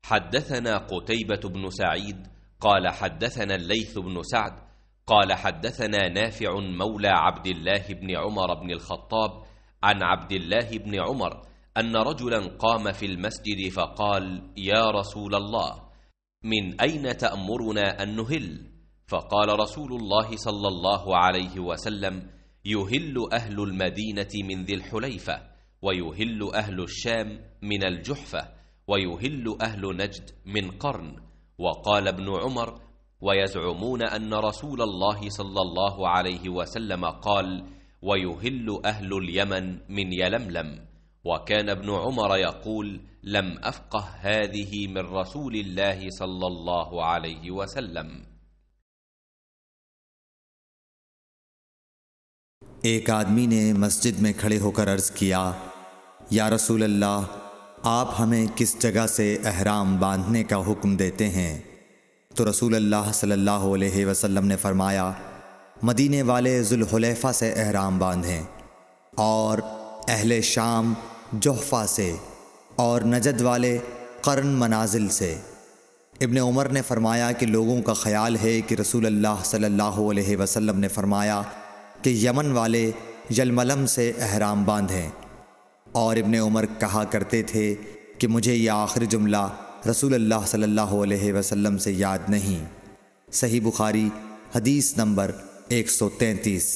حدثنا قتيبة بن سعيد قال حدثنا الليث بن سعد قال حدثنا نافع مولى عبد الله بن عمر بن الخطاب عن عبد الله بن عمر أن رجلا قام في المسجد فقال: يا رسول الله، من أين تأمرنا أن نهل؟ فقال رسول الله صلى الله عليه وسلم: يهل أهل المدينة من ذي الحليفة، ويهل أهل الشام من الجحفة، ويهل أهل نجد من قرن. وقال ابن عمر: ويزعمون أن رسول الله صلى الله عليه وسلم قال: ويهل أهل اليمن من يلملم. وكان ابن عمر يقول: لم أفقه هذه من رسول الله صلى الله عليه وسلم। एक आदमी ने मस्जिद में खड़े होकर अर्ज़ किया, या रसूल अल्लाह, आप हमें किस जगह से एहराम बांधने का हुक्म देते हैं? तो रसूल अल्लाह सल्लल्लाहु अलैहि वसल्लम ने फरमाया, मदीने वाले ज़ुल्हुलैफ़ा से एहराम बांधें, और अहले शाम जुहफ़ा से, और नजद वाले क़र्न मनाजिल से। इब्न उमर ने फरमाया कि लोगों का ख़याल है कि रसूल अल्लाह सल्लल्लाहु अलैहि वसल्लम ने फरमाया कि यमन वाले यलमलम से एहराम बांधें, और इब्न उमर कहा करते थे कि मुझे यह आखिरी जुमला रसूल अल्लाह सल्लल्लाहु अलैहि वसल्लम से याद नहीं। सही बुखारी हदीस नंबर 133।